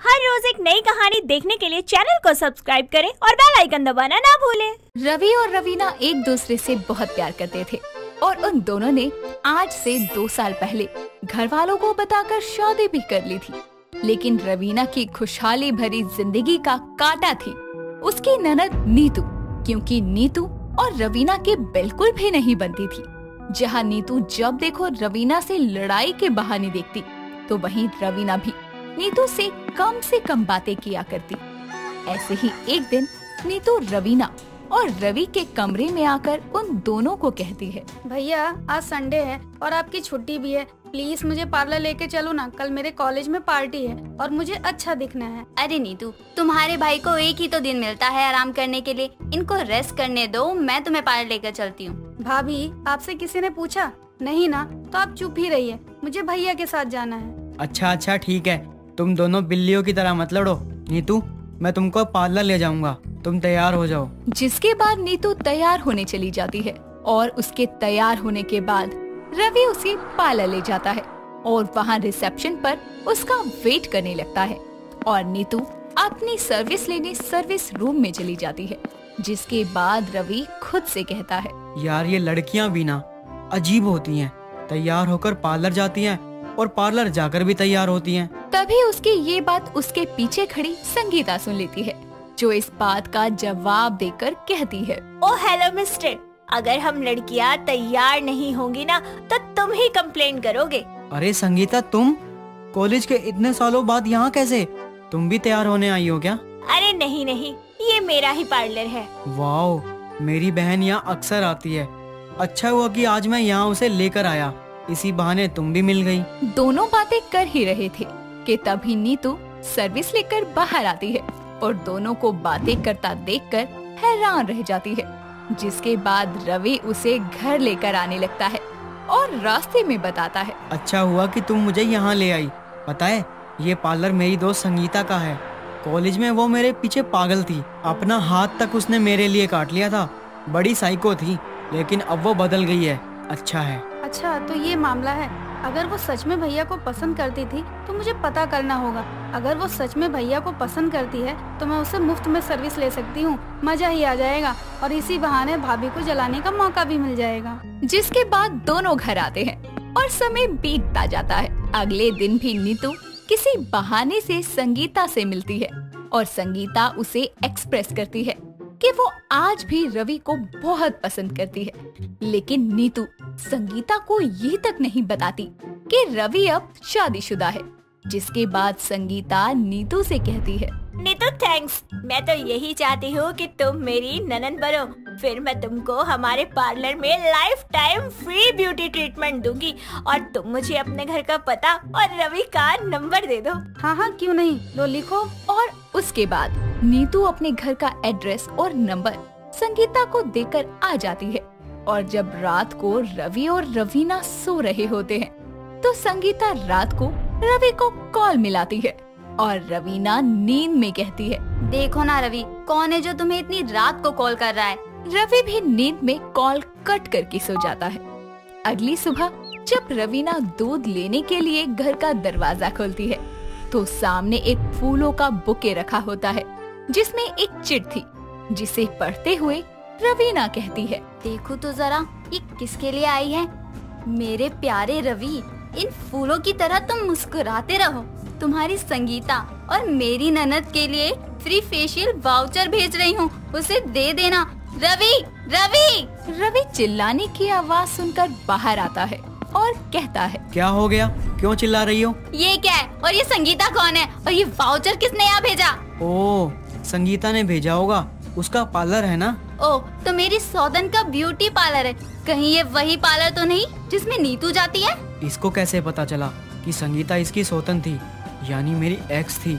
हर रोज एक नई कहानी देखने के लिए चैनल को सब्सक्राइब करें और बेल आइकन दबाना ना भूलें। रवि और रवीना एक दूसरे से बहुत प्यार करते थे और उन दोनों ने आज से 2 साल पहले घर वालों को बताकर शादी भी कर ली थी। लेकिन रवीना की खुशहाली भरी जिंदगी का कांटा थी उसकी ननद नीतू, क्योंकि नीतू और रवीना के बिल्कुल भी नहीं बनती थी। जहाँ नीतू जब देखो रवीना से लड़ाई के बहाने देखती, तो वहीं रवीना भी नीतू से कम बातें किया करती। ऐसे ही एक दिन नीतू रवीना और रवि के कमरे में आकर उन दोनों को कहती है, भैया आज संडे है और आपकी छुट्टी भी है, प्लीज मुझे पार्लर लेके चलो ना, कल मेरे कॉलेज में पार्टी है और मुझे अच्छा दिखना है। अरे नीतू, तुम्हारे भाई को एक ही तो दिन मिलता है आराम करने के लिए, इनको रेस्ट करने दो, मैं तुम्हें पार्लर लेकर चलती हूँ। भाभी आपसे किसी ने पूछा? नहीं ना, तो आप चुप ही रहिए, मुझे भैया के साथ जाना है। अच्छा ठीक है, तुम दोनों बिल्लियों की तरह मत लड़ो। नीतू, मैं तुमको पार्लर ले जाऊंगा, तुम तैयार हो जाओ। जिसके बाद नीतू तैयार होने चली जाती है और उसके तैयार होने के बाद रवि उसे पार्लर ले जाता है और वहाँ रिसेप्शन पर उसका वेट करने लगता है और नीतू अपनी सर्विस लेने सर्विस रूम में चली जाती है। जिसके बाद रवि खुद से कहता है, यार ये लड़कियाँ भी ना अजीब होती हैं, तैयार होकर पार्लर जाती हैं और पार्लर जाकर भी तैयार होती हैं। तभी उसकी ये बात उसके पीछे खड़ी संगीता सुन लेती है, जो इस बात का जवाब देकर कहती है, ओ हेलो मिस्टर, अगर हम लड़कियां तैयार नहीं होंगी ना तो तुम ही कंप्लेन करोगे। अरे संगीता, तुम कॉलेज के इतने सालों बाद यहाँ कैसे? तुम भी तैयार होने आई हो क्या? अरे नहीं, ये मेरा ही पार्लर है। वाह, मेरी बहन यहाँ अक्सर आती है। अच्छा हुआ कि आज मैं यहाँ उसे लेकर आया, इसी बहाने तुम भी मिल गई। दोनों बातें कर ही रहे थे कि तभी नीतू सर्विस लेकर बाहर आती है और दोनों को बातें करता देखकर हैरान रह जाती है। जिसके बाद रवि उसे घर लेकर आने लगता है और रास्ते में बताता है, अच्छा हुआ कि तुम मुझे यहाँ ले आई। पता है, ये पार्लर मेरी दोस्त संगीता का है। कॉलेज में वो मेरे पीछे पागल थी, अपना हाथ तक उसने मेरे लिए काट लिया था। बड़ी साइको थी, लेकिन अब वो बदल गई है। अच्छा है। अच्छा तो ये मामला है। अगर वो सच में भैया को पसंद करती थी तो मुझे पता करना होगा। अगर वो सच में भैया को पसंद करती है तो मैं उसे मुफ्त में सर्विस ले सकती हूँ, मजा ही आ जाएगा और इसी बहाने भाभी को जलाने का मौका भी मिल जाएगा। जिसके बाद दोनों घर आते हैं और समय बीतता जाता है। अगले दिन भी नीतू किसी बहाने से संगीता से मिलती है और संगीता उसे एक्सप्रेस करती है कि वो आज भी रवि को बहुत पसंद करती है। लेकिन नीतू संगीता को ये तक नहीं बताती कि रवि अब शादीशुदा है। जिसके बाद संगीता नीतू से कहती है, नीतू थैंक्स, मैं तो यही चाहती हूँ कि तुम मेरी ननद बनो, फिर मैं तुमको हमारे पार्लर में life time free beauty treatment दूंगी और तुम मुझे अपने घर का पता और रवि का नंबर दे दो। हाँ क्यों नहीं, लो लिखो। और उसके बाद नीतू अपने घर का एड्रेस और नंबर संगीता को देकर आ जाती है और जब रात को रवि और रवीना सो रहे होते हैं तो संगीता रात को रवि को कॉल मिलाती है और रवीना नींद में कहती है, देखो ना रवि, कौन है जो तुम्हें इतनी रात को कॉल कर रहा है। रवि भी नींद में कॉल कट करके सो जाता है। अगली सुबह जब रवीना दूध लेने के लिए घर का दरवाजा खोलती है तो सामने एक फूलों का बुके रखा होता है जिसमें एक चिट थी, जिसे पढ़ते हुए रवीना कहती है, देखो तो जरा ये किसके लिए आई है। मेरे प्यारे रवि, इन फूलों की तरह तुम मुस्कुराते रहो। तुम्हारी संगीता और मेरी ननद के लिए फ्री फेशियल वाउचर भेज रही हूँ, उसे दे देना। रवि रवि रवि चिल्लाने की आवाज सुनकर बाहर आता है और कहता है, क्या हो गया, क्यों चिल्ला रही हो? ये क्या है और ये संगीता कौन है और ये वाउचर किसने यहाँ भेजा? ओह, संगीता ने भेजा होगा, उसका पार्लर है ना। ओह, तो मेरी सौदन का ब्यूटी पार्लर है। कहीं ये वही पार्लर तो नहीं जिसमें नीतू जाती है? इसको कैसे पता चला कि संगीता इसकी सौतन थी, यानी मेरी एक्स थी?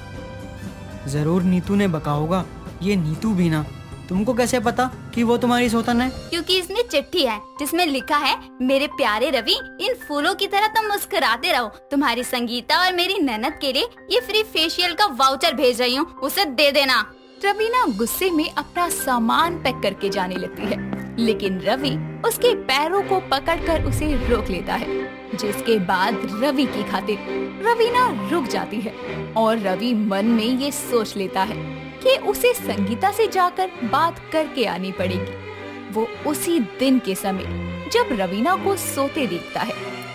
जरूर नीतू ने बका होगा। ये नीतू भी ना, तुमको कैसे पता कि वो तुम्हारी सौतन है? क्योंकि इसमें चिट्ठी है जिसमें लिखा है, मेरे प्यारे रवि, इन फूलों की तरह तुम मुस्कुराते रहो। तुम्हारी संगीता और मेरी ननद के लिए ये फ्री फेशियल का वाउचर भेज रही हूँ, उसे दे देना। रवीना गुस्से में अपना सामान पैक करके जाने लगती है, लेकिन रवि उसके पैरों को पकड़कर उसे रोक लेता है जिसके बाद रवि की खातिर रवीना रुक जाती है और रवि मन में ये सोच लेता है कि उसे संगीता से जाकर बात करके आनी पड़ेगी। वो उसी दिन के समय जब रवीना को सोते देखता है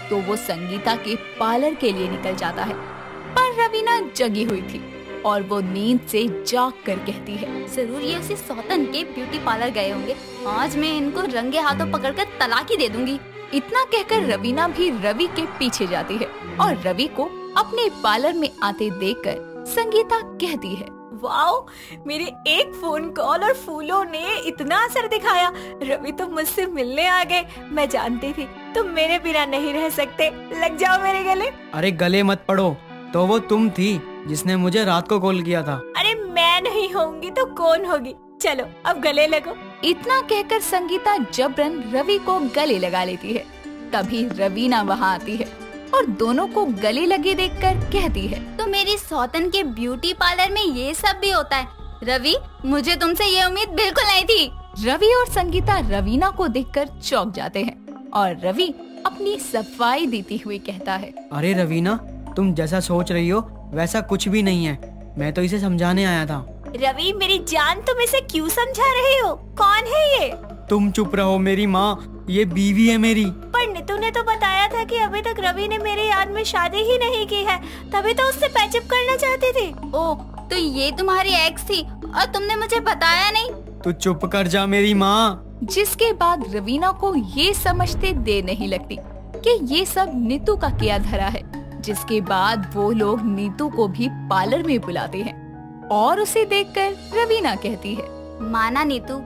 तो वो संगीता के पार्लर के लिए निकल जाता है, पर रवीना जगी हुई थी और वो नींद से जाग कर कहती है, जरूर ये उसी सौतन के ब्यूटी पार्लर गए होंगे। आज मैं इनको रंगे हाथों पकड़कर तलाक ही दे दूंगी। इतना कहकर रवीना भी रवि के पीछे जाती है और रवि को अपने पार्लर में आते देखकर संगीता कहती है, वाओ, मेरे एक फोन कॉल और फूलों ने इतना असर दिखाया। रवि तो मुझसे मिलने आ गए। मैं जानती थी तुम मेरे बिना नहीं रह सकते। लग जाओ मेरे गले। अरे गले मत पड़ो, तो वो तुम थी जिसने मुझे रात को कॉल किया था। अरे मैं नहीं होंगी तो कौन होगी? चलो अब गले लगो। इतना कहकर संगीता जबरन रवि को गले लगा लेती है। तभी रवीना वहाँ आती है और दोनों को गले लगे देखकर कहती है, तो मेरी सौतन के ब्यूटी पार्लर में ये सब भी होता है। रवि, मुझे तुमसे ये उम्मीद बिल्कुल नहीं थी। रवि और संगीता रवीना को देखकर चौंक जाते हैं और रवि अपनी सफाई देती हुई कहता है, अरे रवीना, तुम जैसा सोच रही हो वैसा कुछ भी नहीं है। मैं तो इसे समझाने आया था। रवि मेरी जान, तुम इसे क्यों समझा रहे हो? कौन है ये? तुम चुप रहो मेरी माँ, ये बीवी है मेरी। पर नीतू ने तो बताया था कि अभी तक रवि ने मेरे याद में शादी ही नहीं की है, तभी तो उससे पैचअप करना चाहती थी। ओह, तो ये तुम्हारी एक्स थी और तुमने मुझे बताया नहीं? तू चुप कर जा मेरी माँ। जिसके बाद रवीना को ये समझते देर नहीं लगती कि ये सब नीतू का किया धरा है। जिसके बाद वो लोग नीतू को भी पार्लर में बुलाते हैं और उसे देखकर रवीना कहती है, माना नीतू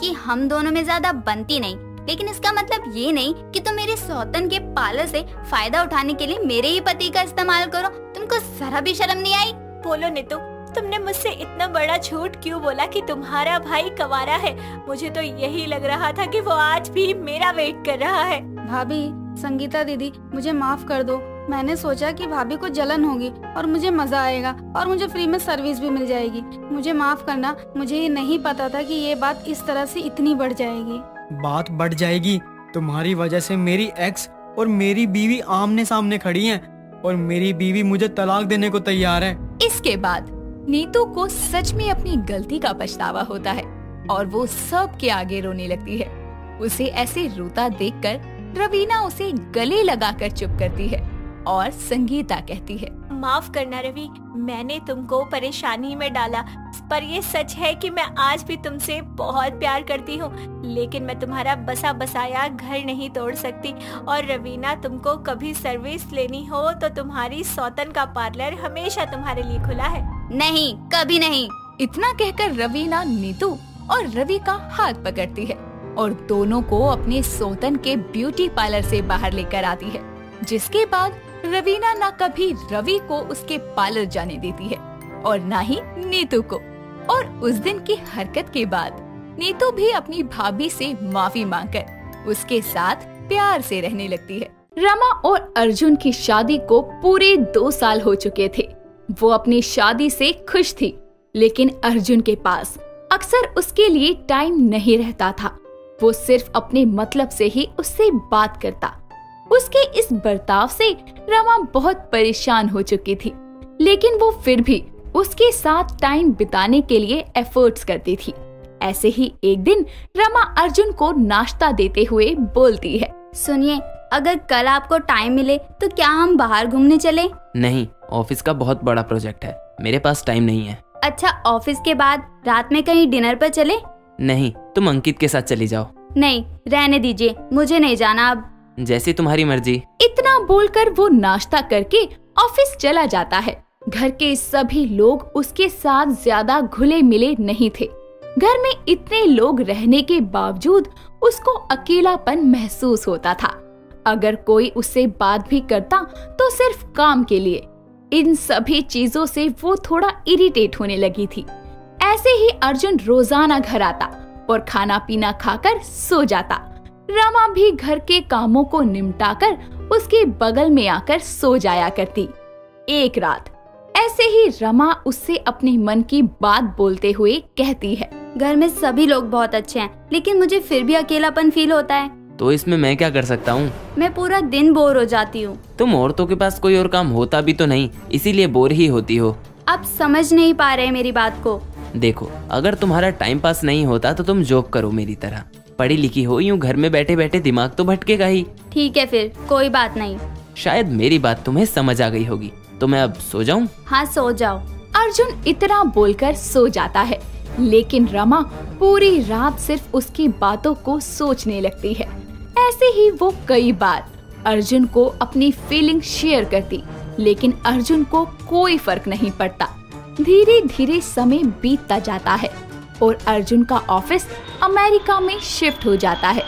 कि हम दोनों में ज्यादा बनती नहीं, लेकिन इसका मतलब ये नहीं कि तुम मेरे सौतन के पार्लर से फायदा उठाने के लिए मेरे ही पति का इस्तेमाल करो। तुमको जरा भी शर्म नहीं आई? बोलो नीतू, तुमने मुझसे इतना बड़ा झूठ क्यों बोला कि तुम्हारा भाई कंवारा है? मुझे तो यही लग रहा था कि वो आज भी मेरा वेट कर रहा है। भाभी, संगीता दीदी, मुझे माफ कर दो। मैंने सोचा कि भाभी को जलन होगी और मुझे मजा आएगा और मुझे फ्री में सर्विस भी मिल जाएगी। मुझे माफ करना, मुझे ये नहीं पता था कि ये बात इस तरह से इतनी बढ़ जाएगी। बात बढ़ जाएगी? तुम्हारी वजह से मेरी एक्स और मेरी बीवी आमने सामने खड़ी हैं और मेरी बीवी मुझे तलाक देने को तैयार है। इसके बाद नीतू को सच में अपनी गलती का पछतावा होता है और वो सब के आगे रोने लगती है। उसे ऐसे रोता देखकर रवीना उसे गले लगाकर चुप करती है और संगीता कहती है, माफ करना रवि, मैंने तुमको परेशानी में डाला, पर ये सच है कि मैं आज भी तुमसे बहुत प्यार करती हूँ, लेकिन मैं तुम्हारा बसा बसाया घर नहीं तोड़ सकती। और रवीना, तुमको कभी सर्विस लेनी हो तो तुम्हारी सौतन का पार्लर हमेशा तुम्हारे लिए खुला है। नहीं, कभी नहीं। इतना कहकर रवीना नीतू और रवि का हाथ पकड़ती है और दोनों को अपने सौतन के ब्यूटी पार्लर से बाहर लेकर आती है। जिसके बाद रवीना न कभी रवि को उसके पार्लर जाने देती है और न ही नीतू को। और उस दिन की हरकत के बाद नीतू भी अपनी भाभी से माफी मांगकर उसके साथ प्यार से रहने लगती है। रमा और अर्जुन की शादी को पूरे 2 साल हो चुके थे। वो अपनी शादी से खुश थी, लेकिन अर्जुन के पास अक्सर उसके लिए टाइम नहीं रहता था। वो सिर्फ अपने मतलब से ही उससे बात करता। उसके इस बर्ताव से रमा बहुत परेशान हो चुकी थी, लेकिन वो फिर भी उसके साथ टाइम बिताने के लिए एफर्ट्स करती थी। ऐसे ही एक दिन रमा अर्जुन को नाश्ता देते हुए बोलती है, सुनिए, अगर कल आपको टाइम मिले तो क्या हम बाहर घूमने चले? नहीं, ऑफिस का बहुत बड़ा प्रोजेक्ट है, मेरे पास टाइम नहीं है। अच्छा, ऑफिस के बाद रात में कहीं डिनर पर चले? नहीं, तुम अंकित के साथ चली जाओ। नहीं, रहने दीजिए, मुझे नहीं जाना अब। जैसी तुम्हारी मर्जी। इतना बोलकर वो नाश्ता करके ऑफिस चला जाता है। घर के सभी लोग उसके साथ ज्यादा घुले मिले नहीं थे। घर में इतने लोग रहने के बावजूद उसको अकेलापन महसूस होता था। अगर कोई उससे बात भी करता तो सिर्फ काम के लिए। इन सभी चीजों से वो थोड़ा इरिटेट होने लगी थी। ऐसे ही अर्जुन रोजाना घर आता और खाना पीना खाकर सो जाता। रमा भी घर के कामों को निपटाकर उसके बगल में आकर सो जाया करती। एक रात ऐसे ही रमा उससे अपने मन की बात बोलते हुए कहती है, घर में सभी लोग बहुत अच्छे हैं, लेकिन मुझे फिर भी अकेलापन फील होता है। तो इसमें मैं क्या कर सकता हूँ? मैं पूरा दिन बोर हो जाती हूँ। तुम औरतों के पास कोई और काम होता भी तो नहीं, इसीलिए बोर ही होती हो। आप समझ नहीं पा रहे मेरी बात को। देखो, अगर तुम्हारा टाइम पास नहीं होता तो तुम जॉब करो मेरी तरह। पढ़ी लिखी हो, यूं घर में बैठे बैठे दिमाग तो भटकेगा ही। ठीक है फिर, कोई बात नहीं। शायद मेरी बात तुम्हें समझ आ गई होगी, तो मैं अब सो जाऊं? हाँ, सो जाओ। अर्जुन इतना बोलकर सो जाता है, लेकिन रमा पूरी रात सिर्फ उसकी बातों को सोचने लगती है। ऐसे ही वो कई बार अर्जुन को अपनी फीलिंग शेयर करती, लेकिन अर्जुन को कोई फर्क नहीं पड़ता। धीरे धीरे समय बीतता जाता है और अर्जुन का ऑफिस अमेरिका में शिफ्ट हो जाता है।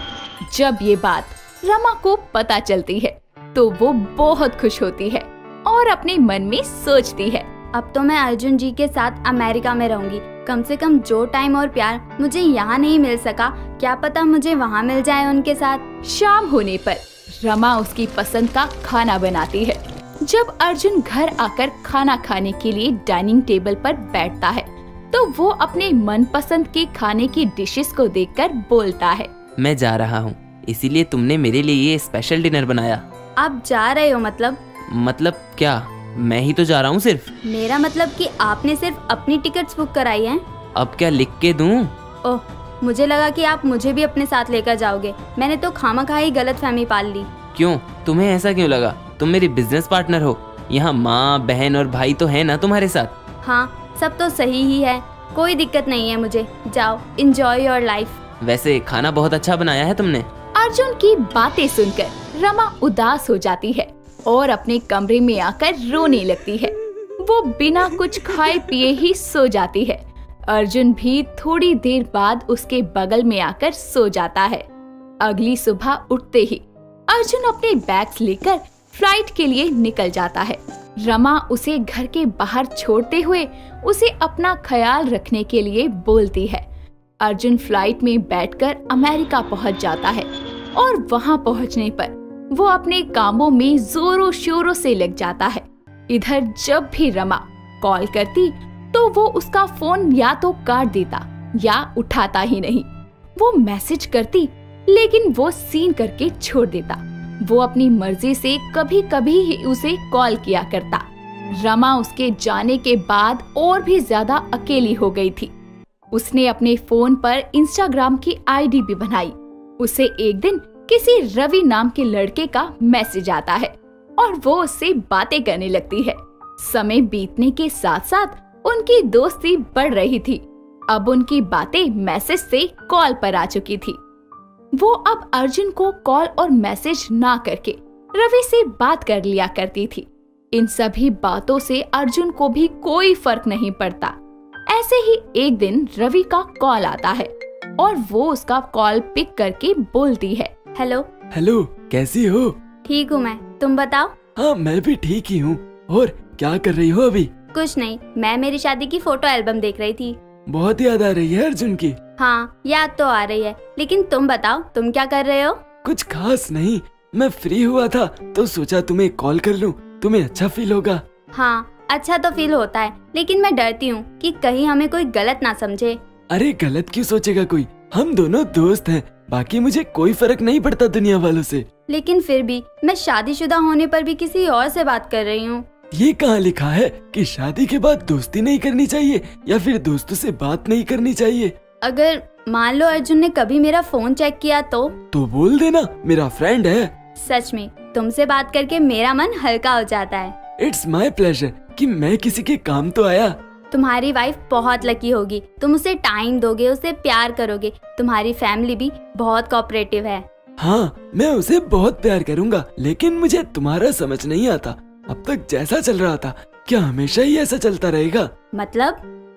जब ये बात रमा को पता चलती है तो वो बहुत खुश होती है और अपने मन में सोचती है, अब तो मैं अर्जुन जी के साथ अमेरिका में रहूंगी। कम से कम जो टाइम और प्यार मुझे यहाँ नहीं मिल सका, क्या पता मुझे वहाँ मिल जाए उनके साथ। शाम होने पर रमा उसकी पसंद का खाना बनाती है। जब अर्जुन घर आकर खाना खाने के लिए डाइनिंग टेबल पर बैठता है तो वो अपने मनपसंद के खाने की डिशेस को देखकर बोलता है, मैं जा रहा हूँ, इसीलिए तुमने मेरे लिए ये स्पेशल डिनर बनाया। आप जा रहे हो मतलब? मतलब क्या, मैं ही तो जा रहा हूँ सिर्फ। मेरा मतलब कि आपने सिर्फ अपनी टिकट्स बुक कराई हैं। अब क्या लिख के दूँ? ओह, मुझे लगा कि आप मुझे भी अपने साथ लेकर जाओगे। मैंने तो खामखा ही गलतफहमी पाल ली। क्यों, तुम्हें ऐसा क्यों लगा? तुम मेरी बिजनेस पार्टनर हो। यहाँ माँ, बहन और भाई तो है ना तुम्हारे साथ? हाँ, सब तो सही ही है, कोई दिक्कत नहीं है मुझे। जाओ, एंजॉय योर लाइफ। वैसे खाना बहुत अच्छा बनाया है तुमने। अर्जुन की बातें सुनकर रमा उदास हो जाती है और अपने कमरे में आकर रोने लगती है। वो बिना कुछ खाए पिए ही सो जाती है। अर्जुन भी थोड़ी देर बाद उसके बगल में आकर सो जाता है। अगली सुबह उठते ही अर्जुन अपने बैग्स लेकर फ्लाइट के लिए निकल जाता है। रमा उसे घर के बाहर छोड़ते हुए उसे अपना ख्याल रखने के लिए बोलती है। अर्जुन फ्लाइट में बैठकर अमेरिका पहुंच जाता है और वहां पहुंचने पर वो अपने कामों में जोरों शोरों से लग जाता है। इधर जब भी रमा कॉल करती तो वो उसका फोन या तो काट देता या उठाता ही नहीं। वो मैसेज करती लेकिन वो सीन करके छोड़ देता। वो अपनी मर्जी से कभी कभी ही उसे कॉल किया करता। रमा उसके जाने के बाद और भी ज्यादा अकेली हो गई थी। उसने अपने फोन पर इंस्टाग्राम की आईडी भी बनाई। उसे एक दिन किसी रवि नाम के लड़के का मैसेज आता है और वो उससे बातें करने लगती है। समय बीतने के साथ साथ उनकी दोस्ती बढ़ रही थी। अब उनकी बातें मैसेज से कॉल पर आ चुकी थी। वो अब अर्जुन को कॉल और मैसेज ना करके रवि से बात कर लिया करती थी। इन सभी बातों से अर्जुन को भी कोई फर्क नहीं पड़ता। ऐसे ही एक दिन रवि का कॉल आता है और वो उसका कॉल पिक करके बोलती है, हेलो। हेलो, कैसी हो? ठीक हूँ मैं, तुम बताओ। हाँ, मैं भी ठीक ही हूँ। और क्या कर रही हो अभी? कुछ नहीं, मैं मेरी शादी की फोटो एल्बम देख रही थी। बहुत याद आ रही है अर्जुन की। हाँ, याद तो आ रही है, लेकिन तुम बताओ, तुम क्या कर रहे हो? कुछ खास नहीं, मैं फ्री हुआ था तो सोचा तुम्हें कॉल कर लूं, तुम्हें अच्छा फील होगा। हाँ, अच्छा तो फील होता है, लेकिन मैं डरती हूँ कि कहीं हमें कोई गलत ना समझे। अरे गलत क्यों सोचेगा कोई, हम दोनों दोस्त हैं, बाकी मुझे कोई फर्क नहीं पड़ता दुनिया वालों से। लेकिन फिर भी मैं शादीशुदा होने पर भी किसी और से बात कर रही हूँ। ये कहाँ लिखा है कि शादी के बाद दोस्ती नहीं करनी चाहिए या फिर दोस्तों से बात नहीं करनी चाहिए? अगर मान लो अर्जुन ने कभी मेरा फोन चेक किया तो बोल देना, मेरा फ्रेंड है। सच में तुमसे बात करके मेरा मन हल्का हो जाता है। इट्स माई प्लेजर कि मैं किसी के काम तो आया। तुम्हारी वाइफ बहुत लकी होगी, तुम उसे टाइम दोगे, उसे प्यार करोगे। तुम्हारी फैमिली भी बहुत कोऑपरेटिव है। हाँ, मैं उसे बहुत प्यार करूँगा, लेकिन मुझे तुम्हारा समझ नहीं आता। अब तक जैसा चल रहा था क्या हमेशा ही ऐसा चलता रहेगा?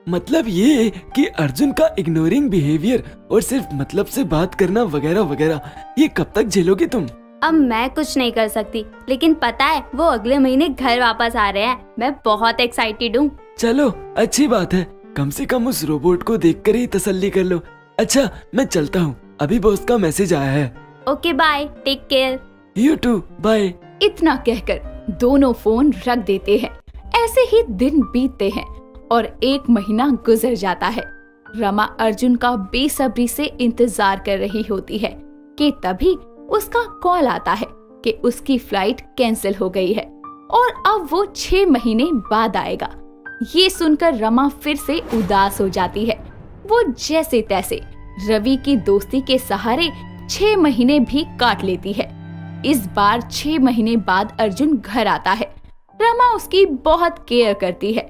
मतलब ये कि अर्जुन का इग्नोरिंग बिहेवियर और सिर्फ मतलब से बात करना वगैरह वगैरह, ये कब तक झेलोगी तुम? अब मैं कुछ नहीं कर सकती, लेकिन पता है वो अगले महीने घर वापस आ रहे हैं। मैं बहुत एक्साइटेड हूँ। चलो अच्छी बात है, कम से कम उस रोबोट को देखकर ही तसल्ली कर लो। अच्छा, मैं चलता हूँ, अभी बॉस का मैसेज आया है। Okay bye, take care. You too, bye. इतना कहकर दोनों फोन रख देते हैं। ऐसे ही दिन बीतते हैं और 1 महीना गुजर जाता है। रमा अर्जुन का बेसब्री से इंतजार कर रही होती है कि तभी उसका कॉल आता है कि उसकी फ्लाइट कैंसिल हो गई है और अब वो 6 महीने बाद आएगा। ये सुनकर रमा फिर से उदास हो जाती है। वो जैसे तैसे रवि की दोस्ती के सहारे 6 महीने भी काट लेती है। इस बार 6 महीने बाद अर्जुन घर आता है। रमा उसकी बहुत केयर करती है।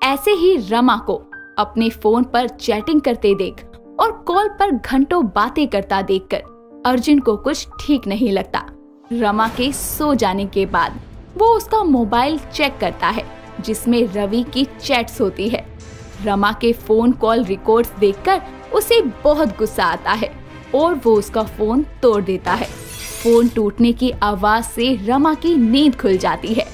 ऐसे ही रमा को अपने फोन पर चैटिंग करते देख और कॉल पर घंटों बातें करता देखकर अर्जुन को कुछ ठीक नहीं लगता। रमा के सो जाने के बाद वो उसका मोबाइल चेक करता है जिसमें रवि की चैट्स होती है। रमा के फोन कॉल रिकॉर्ड्स देखकर उसे बहुत गुस्सा आता है और वो उसका फोन तोड़ देता है। फोन टूटने की आवाज से रमा की नींद खुल जाती है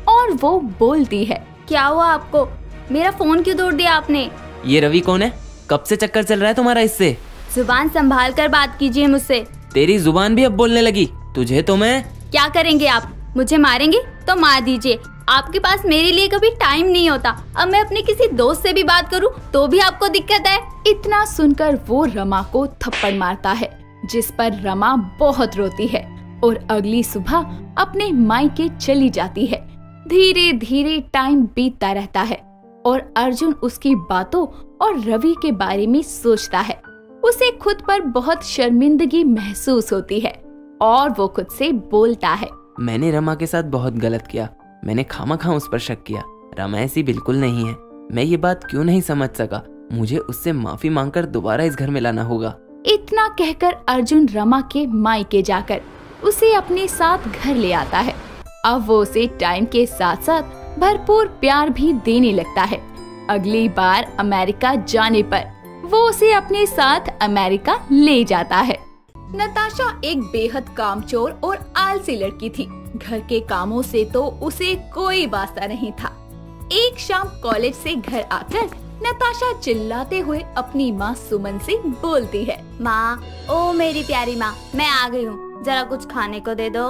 और वो बोलती है, क्या हुआ आपको? मेरा फोन क्यों तोड़ दिया आपने? ये रवि कौन है? कब से चक्कर चल रहा है तुम्हारा इससे? जुबान संभाल कर बात कीजिए मुझसे। तेरी जुबान भी अब बोलने लगी। तुझे तो मैं... क्या करेंगे आप? मुझे मारेंगे तो मार दीजिए। आपके पास मेरे लिए कभी टाइम नहीं होता। अब मैं अपने किसी दोस्त से भी बात करूं तो भी आपको दिक्कत है। इतना सुनकर वो रमा को थप्पड़ मारता है जिस पर रमा बहुत रोती है और अगली सुबह अपने मायके चली जाती है। धीरे धीरे टाइम बीतता रहता है और अर्जुन उसकी बातों और रवि के बारे में सोचता है। उसे खुद पर बहुत शर्मिंदगी महसूस होती है और वो खुद से बोलता है, मैंने रमा के साथ बहुत गलत किया। मैंने खामखा उस पर शक किया। रमा ऐसी बिल्कुल नहीं है। मैं ये बात क्यों नहीं समझ सका? मुझे उससे माफी मांगकर दोबारा इस घर में लाना होगा। इतना कहकर अर्जुन रमा के मायके जाकर उसे अपने साथ घर ले आता है। अब वो उसे टाइम के साथ साथ भरपूर प्यार भी देने लगता है। अगली बार अमेरिका जाने पर वो उसे अपने साथ अमेरिका ले जाता है। नताशा एक बेहद कामचोर और आलसी लड़की थी। घर के कामों से तो उसे कोई वास्ता नहीं था। एक शाम कॉलेज से घर आकर नताशा चिल्लाते हुए अपनी माँ सुमन से बोलती है, माँ, ओ मेरी प्यारी माँ, मैं आ गई हूँ, जरा कुछ खाने को दे दो।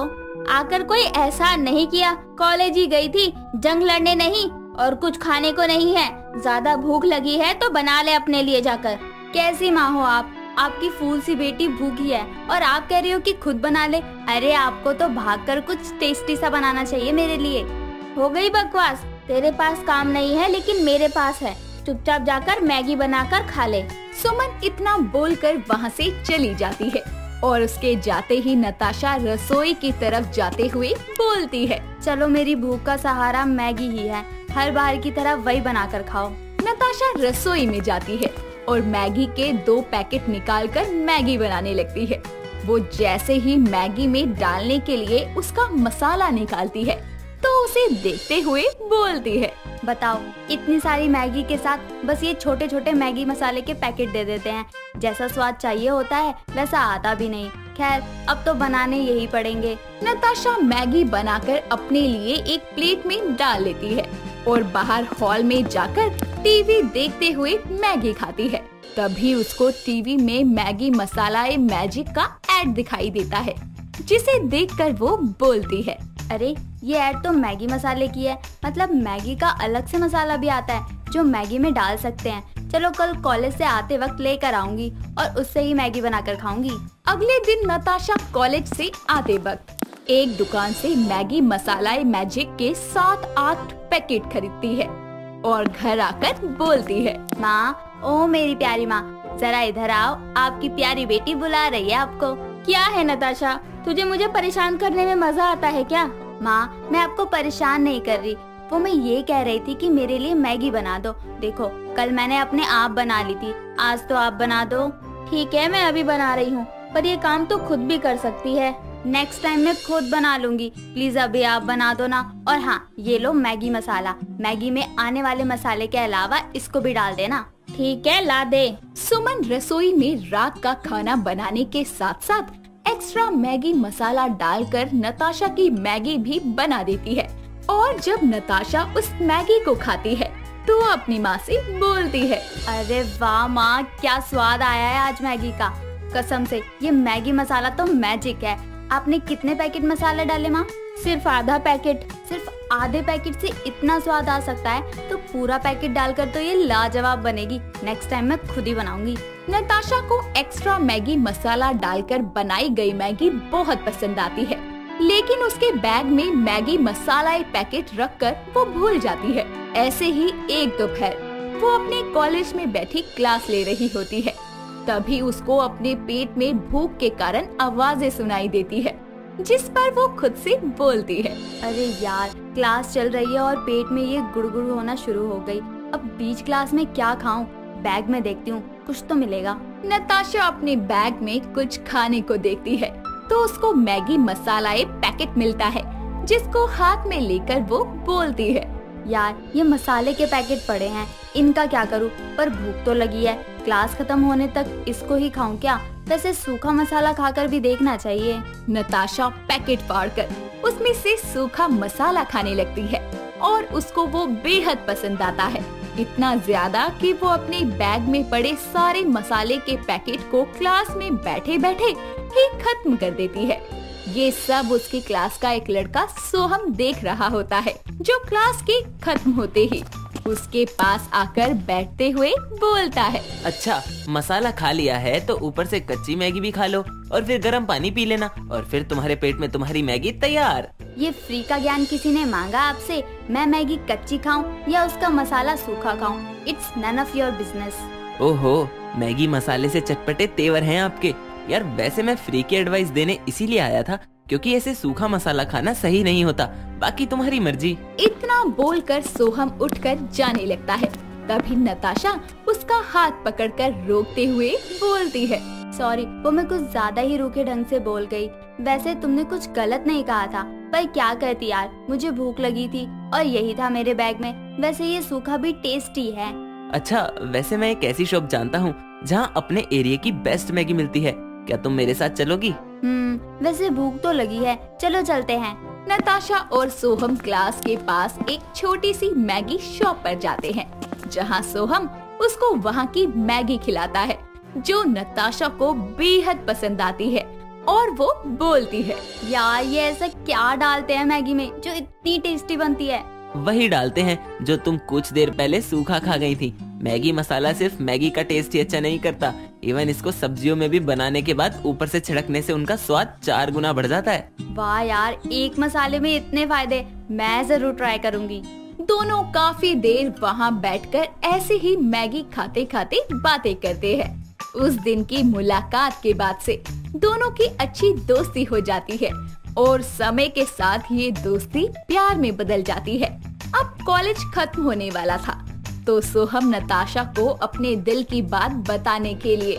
आकर कोई एहसान नहीं किया, कॉलेज ही गई थी, जंग लड़ने नहीं, और कुछ खाने को नहीं है। ज्यादा भूख लगी है तो बना ले अपने लिए जाकर। कैसी माँ हो आप? आपकी फूल सी बेटी भूखी है और आप कह रही हो कि खुद बना ले। अरे आपको तो भागकर कुछ टेस्टी सा बनाना चाहिए मेरे लिए। हो गई बकवास। तेरे पास काम नहीं है लेकिन मेरे पास है। चुपचाप जाकर मैगी बनाकर खा ले। सुमन इतना बोलकर वहाँ से चली जाती है और उसके जाते ही नताशा रसोई की तरफ जाते हुए बोलती है, चलो मेरी भूख का सहारा मैगी ही है, हर बार की तरह वही बनाकर खाओ। नताशा रसोई में जाती है और मैगी के 2 पैकेट निकालकर मैगी बनाने लगती है। वो जैसे ही मैगी में डालने के लिए उसका मसाला निकालती है तो उसे देखते हुए बोलती है, बताओ, इतनी सारी मैगी के साथ बस ये छोटे छोटे मैगी मसाले के पैकेट दे देते हैं। जैसा स्वाद चाहिए होता है वैसा आता भी नहीं। खैर, अब तो बनाने यही पड़ेंगे। नताशा मैगी बनाकर अपने लिए एक प्लेट में डाल लेती है और बाहर हॉल में जाकर टीवी देखते हुए मैगी खाती है। तभी उसको टीवी में मैगी मसाला मैजिक का ऐड दिखाई देता है, जिसे देखकर वो बोलती है, अरे ये ऐड तो मैगी मसाले की है, मतलब मैगी का अलग से मसाला भी आता है जो मैगी में डाल सकते हैं। चलो कल कॉलेज से आते वक्त लेकर आऊंगी और उससे ही मैगी बनाकर खाऊंगी। अगले दिन नताशा कॉलेज से आते वक्त एक दुकान से मैगी मसाला मैजिक के 7-8 पैकेट खरीदती है और घर आकर बोलती है, माँ, ओ मेरी प्यारी माँ, जरा इधर आओ, आपकी प्यारी बेटी बुला रही है आपको। क्या है नताशा, तुझे मुझे परेशान करने में मजा आता है क्या? माँ, मैं आपको परेशान नहीं कर रही, वो मैं ये कह रही थी कि मेरे लिए मैगी बना दो। देखो, कल मैंने अपने आप बना ली थी, आज तो आप बना दो। ठीक है, मैं अभी बना रही हूँ, पर ये काम तो खुद भी कर सकती है। नेक्स्ट टाइम मैं खुद बना लूंगी, प्लीज अभी आप बना दो ना। और हाँ, ये लो मैगी मसाला, मैगी में आने वाले मसाले के अलावा इसको भी डाल देना। ठीक है, ला दे। सुमन रसोई में रात का खाना बनाने के साथ साथ एक्स्ट्रा मैगी मसाला डालकर नताशा की मैगी भी बना देती है। और जब नताशा उस मैगी को खाती है तो अपनी माँ से बोलती है, अरे वाह माँ, क्या स्वाद आया है आज मैगी का। कसम से ये मैगी मसाला तो मैजिक है। आपने कितने पैकेट मसाला डाले माँ? सिर्फ आधा पैकेट। सिर्फ आधे पैकेट से इतना स्वाद आ सकता है तो पूरा पैकेट डालकर तो ये लाजवाब बनेगी। नेक्स्ट टाइम मैं खुद ही बनाऊंगी। नताशा को एक्स्ट्रा मैगी मसाला डालकर बनाई गई मैगी बहुत पसंद आती है, लेकिन उसके बैग में मैगी मसाला एक पैकेट रखकर वो भूल जाती है। ऐसे ही एक दोपहर वो अपने कॉलेज में बैठी क्लास ले रही होती है, तभी उसको अपने पेट में भूख के कारण आवाजें सुनाई देती है, जिस पर वो खुद से बोलती है, अरे यार, क्लास चल रही है और पेट में ये गुड़गुड़ होना शुरू हो गई। अब बीच क्लास में क्या खाऊं? बैग में देखती हूँ, कुछ तो मिलेगा। नताशा अपने बैग में कुछ खाने को देखती है तो उसको मैगी मसाला एक पैकेट मिलता है, जिसको हाथ में लेकर वो बोलती है, यार ये मसाले के पैकेट पड़े हैं, इनका क्या करूँ? पर भूख तो लगी है, क्लास खत्म होने तक इसको ही खाऊं क्या? वैसे सूखा मसाला खाकर भी देखना चाहिए। नताशा पैकेट फाड़कर उसमें से सूखा मसाला खाने लगती है और उसको वो बेहद पसंद आता है, इतना ज्यादा कि वो अपने बैग में पड़े सारे मसाले के पैकेट को क्लास में बैठे बैठे ही खत्म कर देती है। ये सब उसकी क्लास का एक लड़का सोहम देख रहा होता है, जो क्लास के खत्म होते ही उसके पास आकर बैठते हुए बोलता है, अच्छा मसाला खा लिया है तो ऊपर से कच्ची मैगी भी खा लो और फिर गर्म पानी पी लेना और फिर तुम्हारे पेट में तुम्हारी मैगी तैयार। ये फ्री का ज्ञान किसी ने मांगा आपसे? मैं मैगी कच्ची खाऊं या उसका मसाला सूखा खाऊं? It's none of your business. ओहो, मैगी मसाले से चटपटे तेवर हैं आपके। यार वैसे मैं फ्री की एडवाइस देने इसीलिए आया था क्योंकि ऐसे सूखा मसाला खाना सही नहीं होता, बाकी तुम्हारी मर्जी। इतना बोलकर सोहम उठकर जाने लगता है। तभी नताशा उसका हाथ पकड़कर रोकते हुए बोलती है, सॉरी, वो मैं कुछ ज्यादा ही रूखे ढंग से बोल गई। वैसे तुमने कुछ गलत नहीं कहा था, पर क्या करती यार, मुझे भूख लगी थी और यही था मेरे बैग में। वैसे ये सूखा भी टेस्टी है। अच्छा, वैसे मैं एक ऐसी शॉप जानता हूँ जहाँ अपने एरिया की बेस्ट मैगी मिलती है, क्या तुम मेरे साथ चलोगी? वैसे भूख तो लगी है, चलो चलते हैं। नताशा और सोहम क्लास के पास एक छोटी सी मैगी शॉप पर जाते हैं, जहाँ सोहम उसको वहाँ की मैगी खिलाता है, जो नताशा को बेहद पसंद आती है और वो बोलती है, यार ये ऐसा क्या डालते हैं मैगी में जो इतनी टेस्टी बनती है? वही डालते हैं जो तुम कुछ देर पहले सूखा खा गई थी। मैगी मसाला सिर्फ मैगी का टेस्ट ही अच्छा नहीं करता, इवन इसको सब्जियों में भी बनाने के बाद ऊपर से छिड़कने से उनका स्वाद 4 गुना बढ़ जाता है। वाह यार, एक मसाले में इतने फायदे, मैं जरूर ट्राई करूंगी। दोनों काफी देर वहाँ बैठकर ऐसे ही मैगी खाते खाते बातें करते हैं। उस दिन की मुलाकात के बाद से दोनों की अच्छी दोस्ती हो जाती है और समय के साथ ये दोस्ती प्यार में बदल जाती है। अब कॉलेज खत्म होने वाला था तो सोहम नताशा को अपने दिल की बात बताने के लिए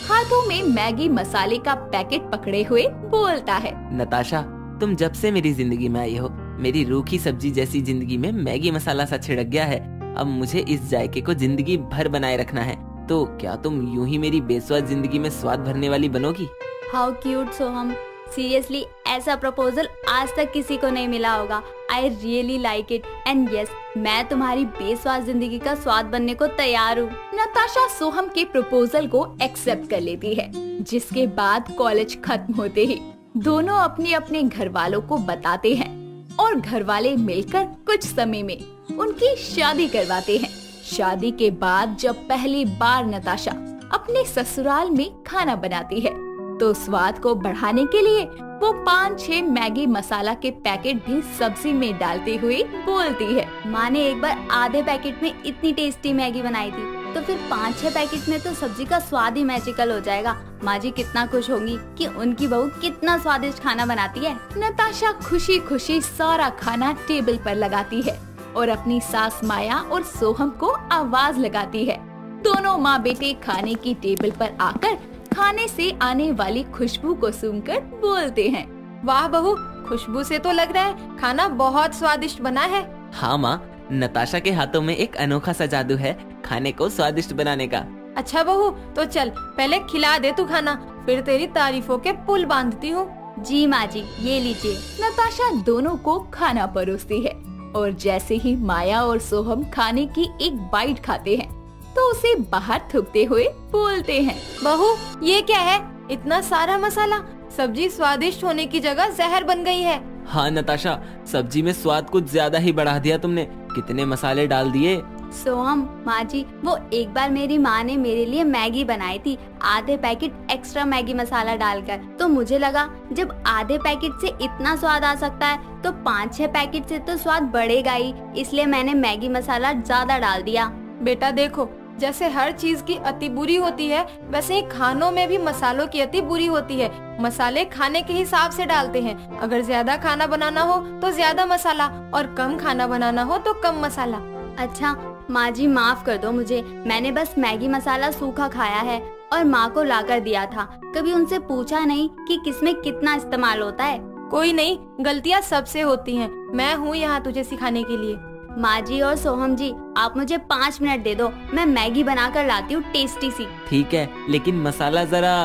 हाथों में मैगी मसाले का पैकेट पकड़े हुए बोलता है, नताशा, तुम जब से मेरी जिंदगी में आई हो, मेरी रूखी सब्जी जैसी जिंदगी में मैगी मसाला सा छिड़क गया है। अब मुझे इस जायके को जिंदगी भर बनाए रखना है, तो क्या तुम यूं ही मेरी बेस्वाद जिंदगी में स्वाद भरने वाली बनोगी? हाउ क्यूट सोहम, सीरियसली ऐसा प्रपोजल आज तक किसी को नहीं मिला होगा। I really like it and yes, मैं तुम्हारी बेस्वाद जिंदगी का स्वाद बनने को तैयार हूँ। नताशा सोहम के प्रपोजल को एक्सेप्ट कर लेती है, जिसके बाद कॉलेज खत्म होते ही दोनों अपने अपने घर वालों को बताते हैं और घर वाले मिलकर कुछ समय में उनकी शादी करवाते हैं। शादी के बाद जब पहली बार नताशा अपने ससुराल में खाना बनाती है तो स्वाद को बढ़ाने के लिए वो 5-6 मैगी मसाला के पैकेट भी सब्जी में डालते हुए बोलती है, माँ ने एक बार आधे पैकेट में इतनी टेस्टी मैगी बनाई थी, तो फिर 5-6 पैकेट में तो सब्जी का स्वाद ही मैजिकल हो जाएगा। माँ जी कितना खुश होंगी कि उनकी बहू कितना स्वादिष्ट खाना बनाती है। नताशा खुशी खुशी सारा खाना टेबल पर लगाती है और अपनी सास माया और सोहम को आवाज लगाती है। दोनों माँ बेटे खाने की टेबल पर आकर खाने से आने वाली खुशबू को सूंघकर बोलते हैं, वाह बहू, खुशबू से तो लग रहा है खाना बहुत स्वादिष्ट बना है। हाँ माँ, नताशा के हाथों में एक अनोखा सा जादू है खाने को स्वादिष्ट बनाने का। अच्छा बहू, तो चल पहले खिला दे तू खाना, फिर तेरी तारीफों के पुल बांधती हूँ। जी माँ जी, ये लीजिए। नताशा दोनों को खाना परोसती है और जैसे ही माया और सोहम खाने की एक बाइट खाते हैं तो उसे बाहर थूकते हुए बोलते हैं, बहू ये क्या है, इतना सारा मसाला, सब्जी स्वादिष्ट होने की जगह जहर बन गई है। हाँ नताशा, सब्जी में स्वाद कुछ ज्यादा ही बढ़ा दिया तुमने, कितने मसाले डाल दिए। सोहम, माँ जी, वो एक बार मेरी माँ ने मेरे लिए मैगी बनाई थी, आधे पैकेट एक्स्ट्रा मैगी मसाला डालकर। तो मुझे लगा जब आधे पैकेट से इतना स्वाद आ सकता है तो 5-6 पैकेट से तो स्वाद बढ़ेगा ही, इसलिए मैंने मैगी मसाला ज्यादा डाल दिया। बेटा देखो, जैसे हर चीज की अति बुरी होती है, वैसे ही खानों में भी मसालों की अति बुरी होती है। मसाले खाने के हिसाब से डालते हैं। अगर ज्यादा खाना बनाना हो तो ज्यादा मसाला, और कम खाना बनाना हो तो कम मसाला। अच्छा माँ जी, माफ कर दो मुझे, मैंने बस मैगी मसाला सूखा खाया है और माँ को लाकर दिया था। कभी उनसे पूछा नहीं कि किसमें कितना इस्तेमाल होता है। कोई नहीं, गलतियाँ सबसे होती हैं। मैं हूँ यहाँ तुझे सिखाने के लिए। माँ जी और सोहम जी, आप मुझे 5 मिनट दे दो, मैं मैगी बनाकर लाती हूँ टेस्टी सी। ठीक है, लेकिन मसाला जरा।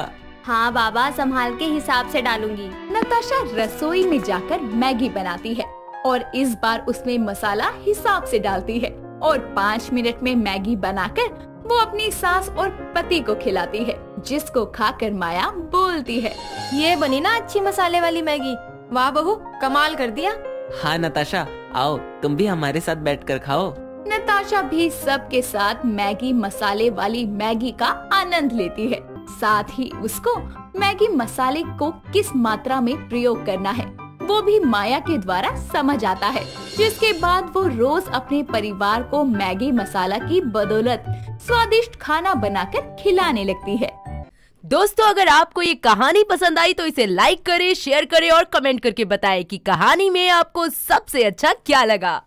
हाँ बाबा, संभाल के हिसाब से डालूंगी। नताशा रसोई में जाकर मैगी बनाती है और इस बार उसमें मसाला हिसाब से डालती है और 5 मिनट में मैगी बनाकर वो अपनी सास और पति को खिलाती है, जिसको खाकर माया बोलती है, ये बनी ना अच्छी मसाले वाली मैगी। वाह बहू, कमाल कर दिया। हाँ नताशा, आओ तुम भी हमारे साथ बैठकर खाओ। नताशा भी सबके साथ मैगी मसाले वाली मैगी का आनंद लेती है। साथ ही उसको मैगी मसाले को किस मात्रा में प्रयोग करना है वो भी माया के द्वारा समझ आता है, जिसके बाद वो रोज अपने परिवार को मैगी मसाला की बदौलत स्वादिष्ट खाना बनाकर खिलाने लगती है। दोस्तों, अगर आपको ये कहानी पसंद आई तो इसे लाइक करें, शेयर करें और कमेंट करके बताएं कि कहानी में आपको सबसे अच्छा क्या लगा।